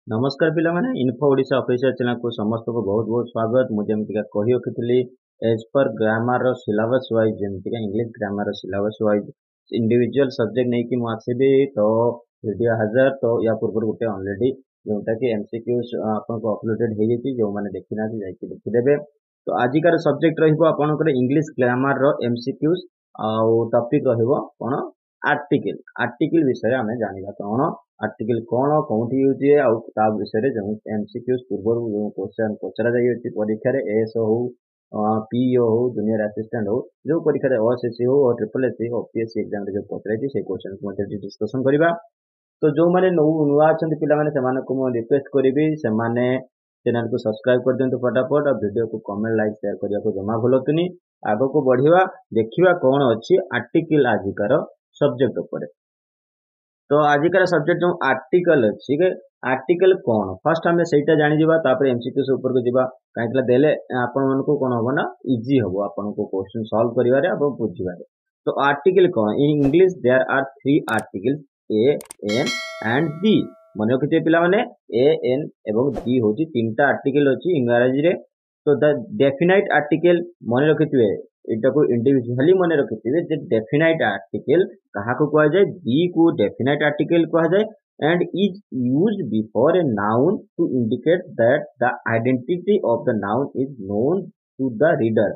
नमस्कार पिला माने इन्फो ओडिशा ऑफिशियल चैनल को समस्त को बहुत बहुत स्वागत। मुझे जमीका कही रखी एज पर ग्रामर सिलेबस वाइज जमीका English grammar syllabus wise individual subject नहीं कि आसबि तो वीडियो हाजर तो या पूर्व गोटे ऑलरेडी जोटा कि एमसीक्यूज आपको अपलोडेड हो जाती जो मैंने देखी ना जाकि देखिदेवे। तो आजिकार सब्जेक्ट रहा इंग्लिश ग्रामर रो एमसीक्यूज आउ टॉपिक रहिबो कोन आर्टिकल आर्टिकल विषय आम जाना कौन आर्टिकल कौन कौटी यूज है विषय जो एमसीक्यूज पूर्व जो क्वेश्चन पचरा जाइए परीक्षा एस हो पीओ हो जूनियर असिस्टेंट हो जो परीक्षा ओएसएससी हो और ट्रिपल एससी ओपीएससी एग्जाम जो पचर से क्वेश्चन को डिस्कसन करवा। तो जो मैंने नुआ अच्छा पे रिक्वेस्ट करी से चैनल को सब्सक्राइब कर दिंतु फटाफट और वीडियो को कमेंट लाइक शेयर करने को जमा भूलतुनि। आग को बढ़िया देखा कौन अच्छी आर्टिकल आजिकार सब्जेक्ट उपरे। तो आजिकार सब्जेक्ट जो आर्टिकल अच्छी आर्टिकल कौन फर्स्ट आम से जाणीजा तापर एमसीक्यूज ऊपर को जीवा कहीं देले आपण मानक कौन हम ना इजी हम आपन को क्वेश्चन सॉल्व करिवारे और बुझिबारे। तो आर्टिकल कौन in English there are three articles a an and the मन रखिए पिला माने ए एन एवं दी होची तीनटा आर्टिकल अच्छी इंग्राजी रे। तो द डेफिनाइट आर्टिकल मन रखिए एटा को इंडिविजुअली मन रखिए जे डेफिनाइट आर्टिकल कहा को कहा जाए दी को डेफिनाइट आर्टिकल कहा जाए and is used before a noun to indicate that the identity of the noun is known to the reader।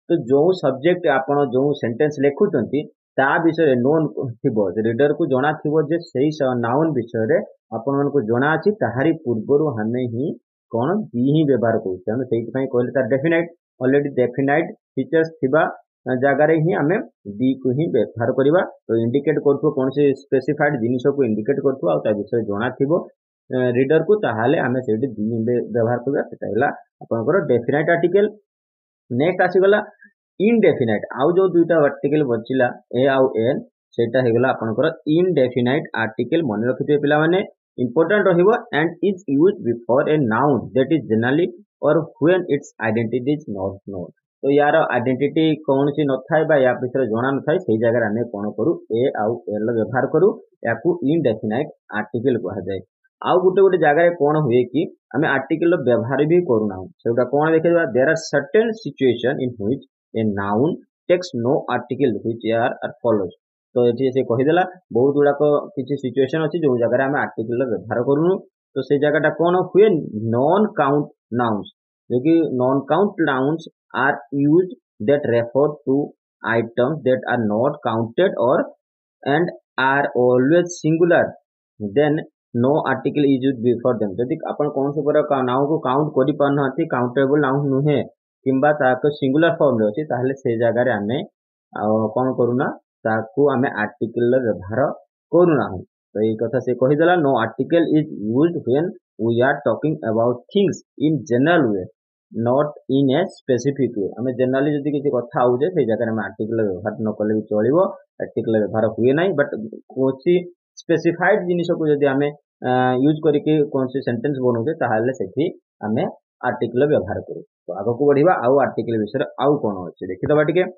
तो जो सब्जेक्ट आपण जो सेंटेंस लिखुचंती ता विषय नोन थिबो रीडर को जणा थिबो जे सही नाउन विषय रे आपण मन को जणा अछि ताहारी पूर्वरु हमें ही कोन दी ही व्यवहार करछे हम सेहि पई कहले तार डेफिनाइट ऑलरेडी डेफिनाइट फीचर्स थिबा जगार ही आम दी को ही व्यवहार करवा। तो इंडिकेट कर कौन से स्पेसिफाइड जिनिस को इंडिकेट कर विषय जना थी रीडर को ताहले आम से दी व्यवहार करवा आपंकर डेफिनाइट आर्टिकल। नेक्स्ट आसीगला इनडेफिनाइट आउ जो दुईटा आर्टिकल बचिला ए आउ एन सेटा हेगला आपनकर इनडेफिनाइट आर्टिकल मन रखिथे पिला माने इंपोर्टेंट रहिबो and is used before a noun that is generally और when its identity is not known. तो यार आइडेंटिटी कौन सी न था या विषय जना न था से जगह आम कौन करूँ ए आउ एल व्यवहार करूँ या इनडेफिनाइट आर्टिकल कह जाए। आउ गोटे गोटे जगह कौन हुए कि आम आर्टिकल व्यवहार भी करूना से कौन देखा there are certain situation in which a noun takes no article which are follows. तो ये से कहीदेला बहुत गुड़ाक किसी सिचुएशन अच्छी जो जगह आम आर्टिकल व्यवहार करूँ तो से जगह कौन हुए नॉन काउंट नाउन्स जो कि non count nouns are used that refer to items that are not counted or and are always singular then no article is used before them। यदि आपण कौन से पर नाउन को काउंट करि पारना काउंटेबल नाउन नुहे किंबा ताको सिंगुलर फॉर्म रे अछि ताहले से जगह रे आमे कौन करूना ताको आमे आर्टिकल व्यवहार करूना। तो ये कथा से कहि देला no article is used when we are talking about things in general way not in a specific way. आम जनरली जब किसी कथा आउजे से जगह में आर्टिकल व्यवहार न कले भी चलो आर्टिकल व्यवहार हुए ना बट कौन स्पेसिफाइड जिनिस को जब आम यूज करके कौन सी सेंटेंस बनाऊे ताहले सेठी आम आर्टिकल व्यवहार करूँ। तो आग को बढ़िया आउ आर्टिकल विषय आउ कौन अच्छे देखीदबा टिके।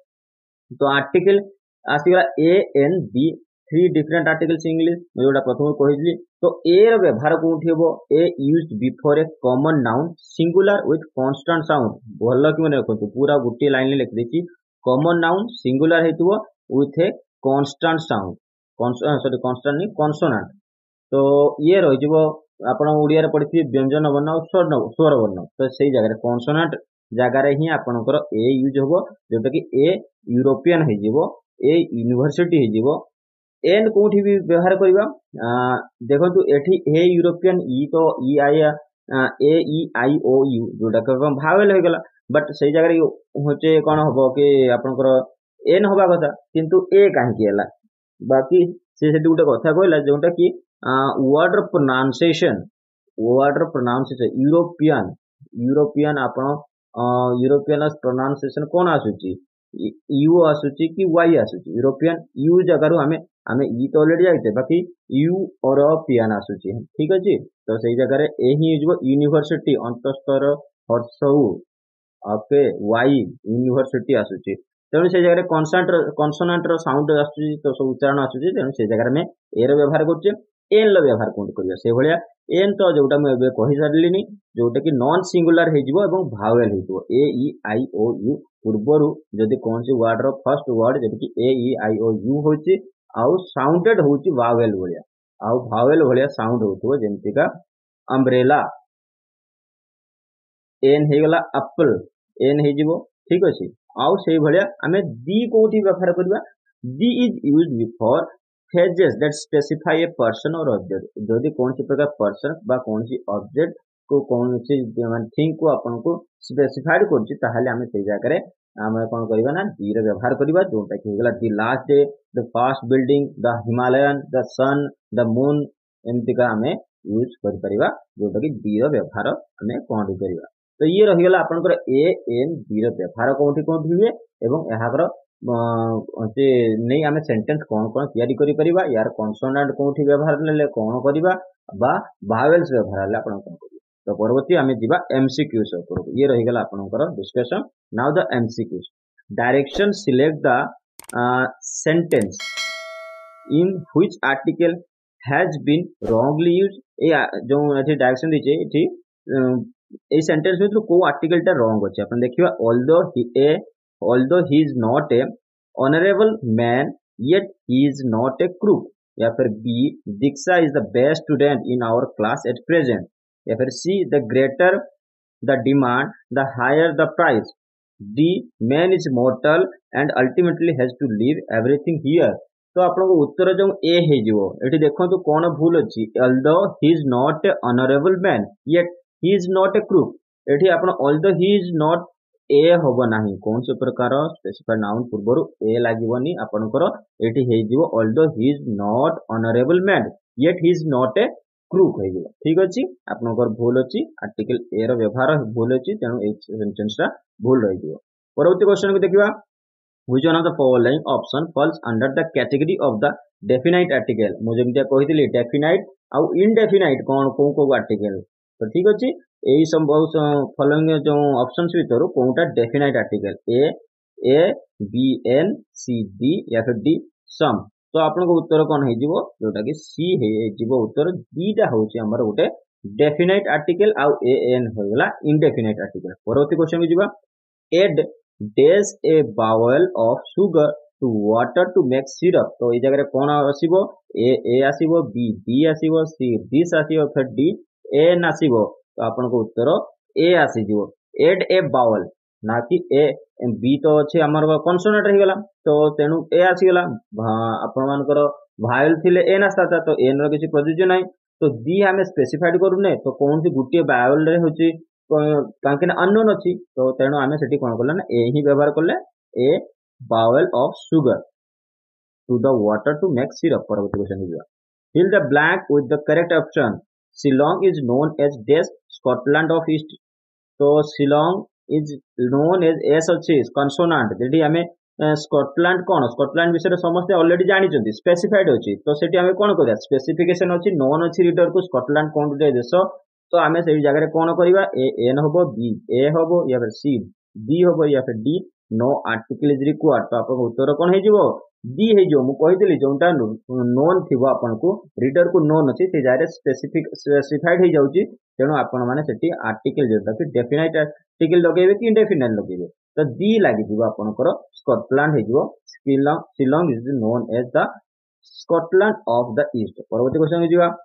तो आर्टिकल आसीगला ए एन बी थ्री डिफरेंट आर्टिकल्स इंग्लिश जोटा प्रथम कही। तो ए व्यवहार कौटी हम a used before a common noun singular with constant sound भल कि मन रखु पूरा गोटे लाइन लिखि देछि कॉमन नाउन सिंगुलर हेतु with a constant sound sorry constant नहीं कॉन्सोनेंट। तो ये रही आपण ओडिया रे पढ़ी व्यंजन वर्ण और स्वर वर्ण तो सही जगह कॉन्सोनेंट जगार ही आपणकर ए यूज हम जोटा कि ए यूरोपियन हो ए यूनिवर्सिटी हो एन कौटी भी व्यवहार करवा देखु एठी ए यूरोपियन ई तो ई आई ए ई आई ओ यू जोटा भावेल हो गला बट से जगह होचे कौन हम कि आपनकर एन हवा कथा किंतु ए कहीं बाकी से गोटे कथा कहला जोटा कि वर्ड प्रोनाउंसिएशन यूरोपियन यूरोपियन आपण यूरोपियन प्रोनाउंसिएशन कौन आसुची यू आसुची कि वाई आसुची यूरोपियन यू जगार आम ई तो ऑलरेडी जाइए बाकी यूरोपियन आसुची ठीक अच्छे। तो सही जगह ए ही यूनिवर्सिटी अंतस्तर हर्षऊ ओके वाई यूनिवर्सिटी आसुची तेणु से जगह कनसोनाट साउंड आसुची तो सब उच्चारण आसुची तेणु से जगह में ए व्यवहार करुचे। एन लो व्यवहार कोन करिया से भलिया एन तो जोटा मैं एबे कहि सारलिनी जोटा कि नॉन सिंगुलर हे जिवो एवं भावेल हे जिवो ए ई आई ओ यू पूर्वरु जदि कोन सी वर्ड रो फर्स्ट वर्ड जदि कि ए ई आई ओ यू होची आउ साउंडेड होची वावेल भलिया आउ भावेल भलिया साउंड होतो जेमति का अम्ब्रेला एन हे गला एप्पल एन हे जिवो ठीक अछि आउ सेही भलिया हमें दी कोठी व्यवहार करबा the is used before phrases that specify a person or object जदि कौन सी प्रकार पर्सन बा कौन सी ऑब्जेक्ट को कौन सी थिंग को आपन को स्पेसिफाइड करछि ताहाले हमें सेही जाकर हमें कोन करबा ना डी रे व्यवहार करबा जोटा कि गला the last day the first building the Himalayan the sun the moon एमति का हमें यूज कर परिबा जोटा कि डी रो व्यवहार हमें कोन करबा तो ये रही गला आपन ए एन डी रो व्यवहार कोठी कोठी हुए एवं एहाकर से नहीं आमे सेंटेंस कौन कौन तैयारी करि परिबा यार कॉन्सोनेंट कोठी व्यवहार लेले कौन करिबा बा वावेल्स व्यवहार ले आपण कोन करिबा तो परवर्ती आमे जिबा एमसीक्यूज ऊपर ये रही गला आपनकर discussion now the MCQs direction select the sentence in which article has been wrongly used ए जो एथि डायरेक्शन दिचे एथि ए सेंटेंस में तो को आर्टिकल टा रॉन्ग अछि अपन देखिबा although he is not a honorable man yet he is not a crook या फिर B Diksha is the best student in our class at present या फिर C the greater the demand the higher the price D man is mortal and ultimately has to leave everything here तो आपनको उत्तर जो ए हे जिवो एठी देखंतु कोन भूल अछि although he is not a honorable man yet he is not a crook एठी आपण although he is not ए होबो नाही कौन से प्रकार स्पेसिफाइड नाउन पूर्वरु ए लागिवनी आपनकर एठी हे जिवो although he is not honourable man yet he is not a crook हे जिवो ठीक अछि आपनकर भूल अछि आर्टिकल ए रो व्यवहार भूल अछि तेनु ए सेंटेंस रा भूल रहि जिवो परवर्ती क्वेश्चन को देखिबा which one of the following option falls under the category of the definite article मु जेमतिया कहितली डेफिनाइट आ इनडेफिनाइट कोन को आर्टिकल तो ठीक अछि एही बहुत फॉलोइंग जो ऑप्शंस भीतर कोनटा definite article A B an C D या फिर डी सम तो आपनको उत्तर कोन हे जिवो जोटा कि सी हे जिवो उत्तर डीटा होची हमर गोटे डेफिनाइट आर्टिकल आ ए एन होगला इनडेफिनाइट आर्टिकल परवर्ती क्वेश्चन में जिवा add days a bowl of sugar to water to make syrup तो ए जगह कोन आसीबो ए आसीबो बी आसीबो सी दिस आसीबो फिर डी एन आसीबो तो आपन को उत्तर ए आसी जिवो एड ए बाउल ना कि ए बी तो अछि हमर कॉन्सोनेंट रही गला तो तेनु ए आसी गला आपन मानकर भाइल थिले एन आस्ता तो एन रो किछि प्रयोज्य नै तो डी हमें स्पेसिफाइड करूने तो कोन सी गुटिए बाउल रे होछि कांके अननोन अछि तो तेनु हमें सेठी कोन करला ना ए ही व्यवहार करले a bowl of sugar to the water to make syrup परवर्ती क्वेश्चन दिया fill the blank with the correct option Shillong is known as Desh Scotland of East तो Shillong is known as S अच्छी consonant जेठी हमें Scotland कौन Scotland विषय समस्त already जानी चंदी स्पेसिफाइड अछि तो सेठी हमें कोन करिया स्पेसिफिकेशन अछि नोन अछि रीडर को स्कॉटलैंड कोन गुटे देश तो हमें सेही जगह रे कोन करिवा ए एन होबो बी ए होबो या फिर सी डी होबो या फिर the no article is required तो आपको उत्तर कोन हे जिवो डी हे जो मु कहितली जोंटा नोन थिबो आपन को रीडर को नोन अछि से जारे स्पेसिफाइड हे जाउची तेनो आपन माने सेठी आर्टिकल जेटा कि डेफिनाइट आर्टिकल लगेबे कि इंडेफिनाइट लगेबे तो डी लागि जिवो आपनकर स्कॉटलैंड हे जिवो Shillong is known as the Scotland of the east परवर्ती क्वेश्चन हे जिवो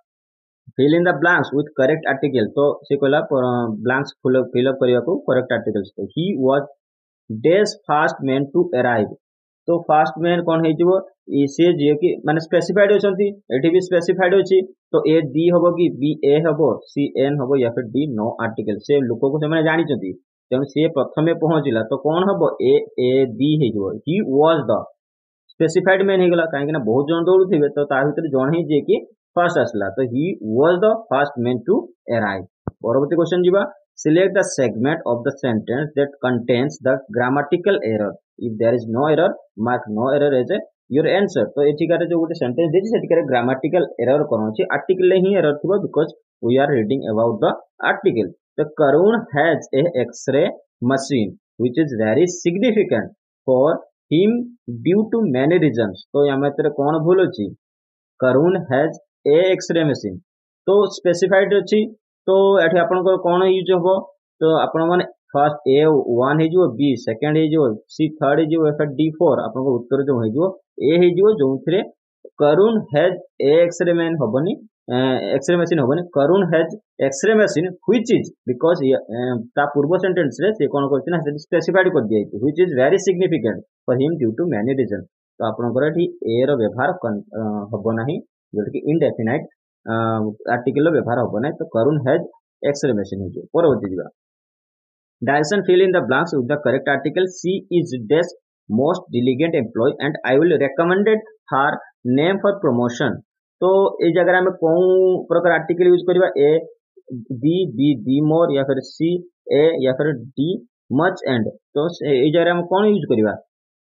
fill in the blanks with correct article तो से कहला blanks fill up करिया को correct articles तो he was days fast man to arrive तो फास्ट मैन कौन हेजिवो से जे कि माने स्पेसिफाइड होछंती एठी भी स्पेसिफाइड होछि तो ए डी होबो कि बी ए होबो सी एन होबो या फिर डी नो आर्टिकल से लोको को से माने जानि चंती तेनु से प्रथमे पहुंचिला तो कौन होबो ए डी हेजिवो he was the specified man हेगला काहे कि ना बहुत जन दौड़ थिबे तो ता भीतर जन हे जे कि फर्स्ट असला तो he was the first man to arrive परवर्ती क्वेश्चन जिबा select the segment of the sentence that contains the grammatical error if there is no error mark no error as a your answer तो एठिकारे जो गोटे sentence देछि सेठिकारे grammatical error कोन अछि article ले ही error थिबो because we are reading about the article the Karun has a x-ray machine which is very significant for him due to many reasons तो या मात्र कोन भूल अछि Karun has a x-ray machine तो specified अच्छी तो एठी आपनकर कोन यूज हबो तो आपण माने फर्स्ट ए 1 हे जो बी सेकंड हे जो सी थर्ड हे जो एफ डी 4 आपनकर उत्तर जो हे जो ए हे जो जोंथरे Karun has a x-ray man हबनी एक्सरे मशीन हबनी Karun has x-ray machine which is because ता पूर्व सेंटेंस रे से कोन करछि ना स्पेसिफाइड कर दिया है which is very significant for him due to many reason तो आपनकर एठी ए रो व्यवहार हबो नाही जोटा कि इनडेफिनाइट आर्टिकल व्यवहार हबो नाही तो करुण हैज एक्सरे मशीन हो परवर्ती जीवा direction fill in the blanks with the correct article C is dash most diligent employee and I will recommended her name for promotion तो ए जगह में कौन प्रकार आर्टिकल यूज करबा ए बी मोर या फिर सी ए या फिर डी मच एंड तो ए जगह में कौन यूज करबा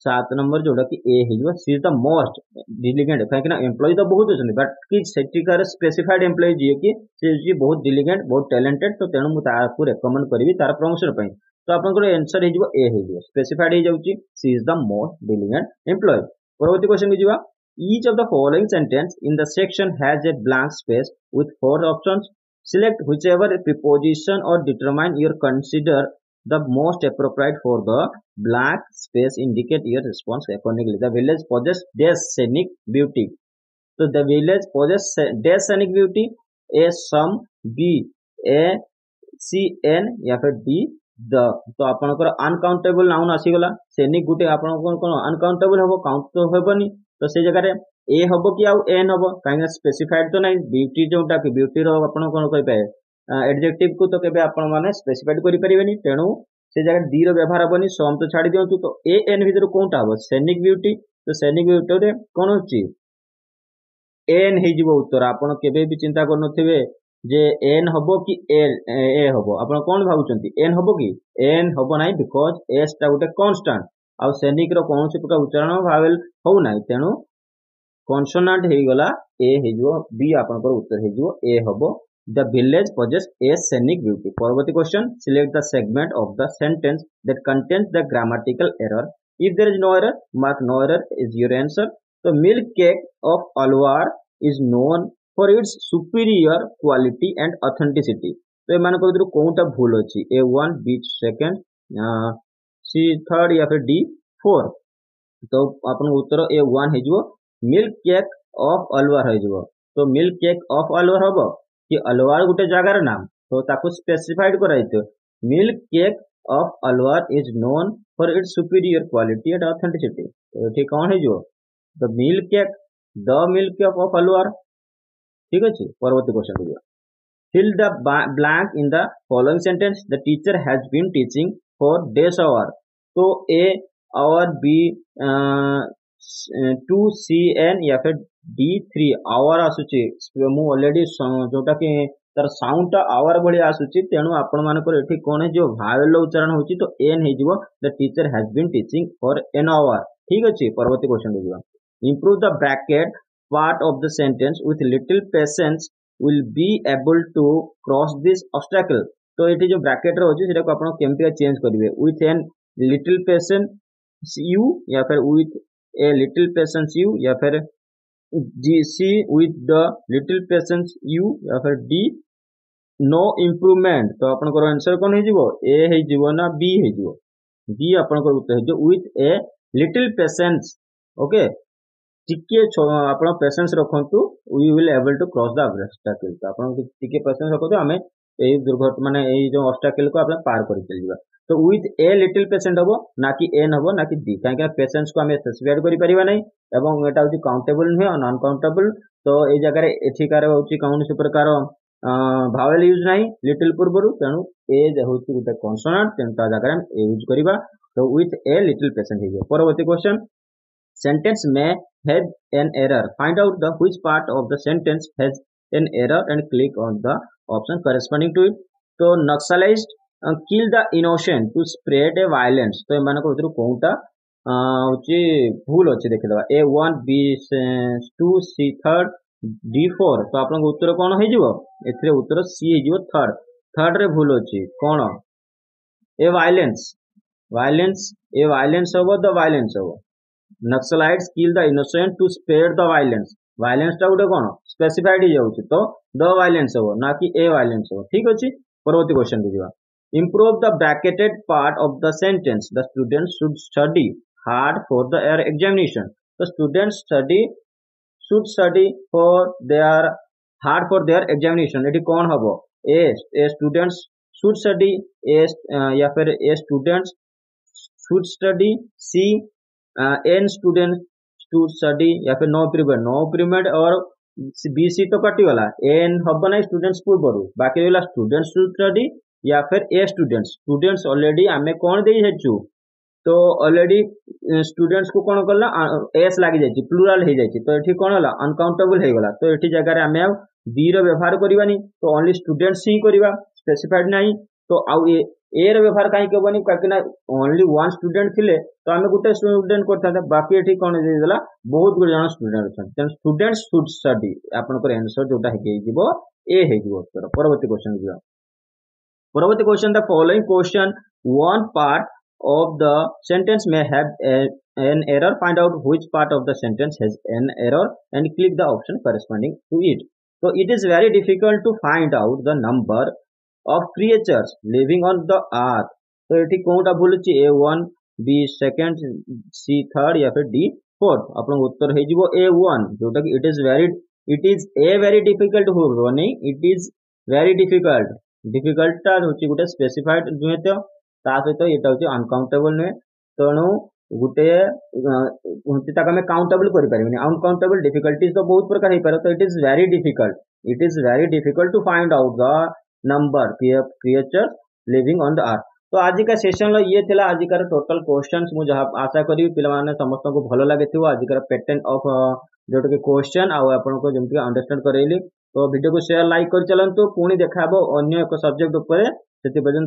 7 नंबर जोड़ा कि ए हिजो सी इज द मोस्ट डिलिगेंट काहे ना एम्प्लॉय तो बहुत होछन बट कि सेटिकार स्पेसिफाइड एम्प्लॉय जे कि से जी बहुत डिलिगेंट बहुत टैलेंटेड तो तेनु मु ताकू रेकमेंड करबी तार प्रमोशन पई तो आपनकर आंसर हिजो ए हिजो स्पेसिफाइड हि जाउची सी इज द मोस्ट डिलिगेंट एम्प्लॉय परवर्ती क्वेश्चन के जीवा each of the following sentence in the section has a blank space with 4 options select whichever preposition or determine your consider the most appropriate for the blank space indicate your response accordingly the village possess dash scenic beauty so the village possess dash scenic beauty a some b a c n या फिर d the तो आपनकर uncountable noun आसीगला scenic गुटे आपनकर कोन uncountable हबो count तो हेबनी तो से जगह रे ए हबो कि आउ एन हबो काहे स्पेसिफाइड तो नहीं ब्यूटी जोटा कि ब्यूटी रो आपन कोन कहि पाए एडजेक्टिव को तो केबे आपण माने स्पेसिफाइड करि परिबेनी तेनु से जगह डी रो व्यवहार हबनी सम तो छाडी दियंतु तो ए एन भीतर कोनटा हबो सैनिक ब्यूटी तो सैनिक ब्यूटी रे कोन होची एन हे जिवो उत्तर आपण केबे भी चिंता करनथिबे जे एन हबो कि ए हबो आपण कोन भाबुचंती एन हबो कि एन हबो नाही बिकॉज़ एस टा गुटे कांस्टेंट आ सैनिक रो कोनसी प्रकार उच्चारण भावेल हो नाही तेनु कॉन्सोनेंट हे गला ए हे जिवो बी आपनकर उत्तर हे जिवो ए हबो The village possesses a scenic beauty. Parvati question. Select the segment of the sentence that contains the grammatical error. If there is no error, mark no error is your answer. The milk cake of Alwar is known for its superior quality and authenticity. तो ये मान को कोनटा भूल अछि A1 B second C third या फिर D 4 तो अपन उत्तर A1 हे जिवो मिल्क केक ऑफ अलवार हे जिवो तो मिल्क केक ऑफ अलवार हबो कि अलवार गुटे जगार नाम तो ताको स्पेसिफाइड कराइतो milk cake of Alwar is known for its superior quality and authenticity तो ठीक कौन है जो the milk cake of Alwar ठीक अछि परवर्ती क्वेश्चन दियो fill the blank in the following sentence the teacher has been teaching for days hour तो a hour b 2 c n या फिर D3 आवर आसुची मु ऑलरेडी जोटा कि तार साउंड टा आवर बढी आसुची तेनु आपण मानकर एठी कोन है जो भावेल उच्चारण होची तो एन हे जिवो the teacher has been teaching for an hour ठीक अछि परवर्ती क्वेश्चन दियो improve the bracket part of the sentence with little patience will be able to cross this obstacle तो एठी जो ब्रैकेट रो होची सेटा को आपण केमतिया चेंज करिवे with an little patience you या फिर with a little patience you या फिर C with the little patience U या फिर D no improvement तो अपन को आंसर कोन हे जिवो A हे जिवो ना B हे जिवो D अपन को उत्तर हे जो with a little patience okay टिके आपण patience रखंतु we will able to cross the obstacle तो आपण टिके पेशेंस रखंतु हमें एई दुर्घटना माने एई जो ऑब्स्टेकल को आपण पार करि चल जिवा तो विथ ए लिटिल पेशेंट हबो ना कि एन हबो ना कि डी काहे कि पेशेंस को हमें स्पेसिफाई करि परिबा नै एवं एटा होची काउंटेबल नुहे और नॉन काउंटेबल तो ए जगह रे एठिकार होची कौन से प्रकार भावेल यूज नाही लिटिल पूर्वरु तेनु ए जे होची गुटे कॉन्सोनेंट तेनता जगह रे ए यूज करिबा तो विथ ए लिटिल पेशेंट हे परवर्ती question sentence may have an error find out the which part of the sentence has an error and click on the option corresponding to it तो नक्सलाइज्ड kill the innocent to spread a violence तो एमान को भीतर कोनटा होची भूल अछि देखि दबा A1 B 2 C third D4 तो आपन उत्तर कोन हे जिवो एथरे उत्तर C हे जिवो थर्ड रे भूल अछि कोन ए वायलेंस हबो द वायलेंस हबो Naxalites kill the innocent to spare the violence violence टा गोटे कौन स्पेसिफाइड हो जाउछि तो द वायलेंस हो ना कि ए वायलेंस हो ठीक अछि परवर्ती क्वेश्चन पे जीवा improve the bracketed part of the sentence the students should study hard for their examination the students should study for their hard for their examination एटी कौन हबो A students should study A या फिर A students should study C an students should study या फिर no प्रीमेड और B C तो कटिगला एन हब ना स्टूडेंट्स पूर्व बाकी रहा स्टूडेंट्स should study या फिर ए स्टूडेंट्स ऑलरेडी आमे कौन दे हेचु तो ऑलरेडी स्टूडेंट्स को कौन करला एस लागी जायछि प्लुराल हे जायछि तो एठी कौन होला अनकाउंटेबल हे गला तो एठी जगह रे आमे बी रो व्यवहार करबानी तो ओनली स्टूडेंट्स ही करबा स्पेसिफाइड नाही तो आउ ए रो व्यवहार काहे करबानी काकि ना ओनली वन स्टूडेंट थिले तो आमे गुटे स्टूडेंट करथा बाकी एठी कौन दे देला बहुत गुड जन स्टूडेंट छन तेन स्टूडेंट्स शुड स्टडी आपन को आंसर जोटा हे जिवो ए हे जिवो उत्तर परवर्ती क्वेश्चन जिवो परवर्ती question the following question one part of the sentence may have an error find out which part of the sentence has an error and click the option corresponding to it so it is very difficult to find out the number of creatures living on the earth तो एठी कोनटा भूलुची A1 B second C third या फिर D fourth आपन उत्तर हे जिवो A1 जोटा कि it is a very difficult होबो नहीं it is very difficult टा होची गुटे स्पेसिफाइड नुहे तो ता सहित एटा होची अनकाउंटेबल नुहे तेणु गुटे ताक आम काउंटेबल करें अनकाउंटेबल डिफिकल्टीज तो बहुत प्रकार हो पारे तो it is very difficult to find out the number creatures living on the earth तो आज का सेशन ये थिला आजिकार टोटल क्वेश्चंस मु जहाँ आशा करी पिलाने समस्त को भल लगे आजिकार पैटर्न ऑफ जोटा कि क्वेश्चन आपन को जमती अंडरस्टैंड करेली तो वीडियो को शेयर लाइक कर चलंतु पुणी देखा अन्य एक सब्जेक्ट ऊपर से पर्यंत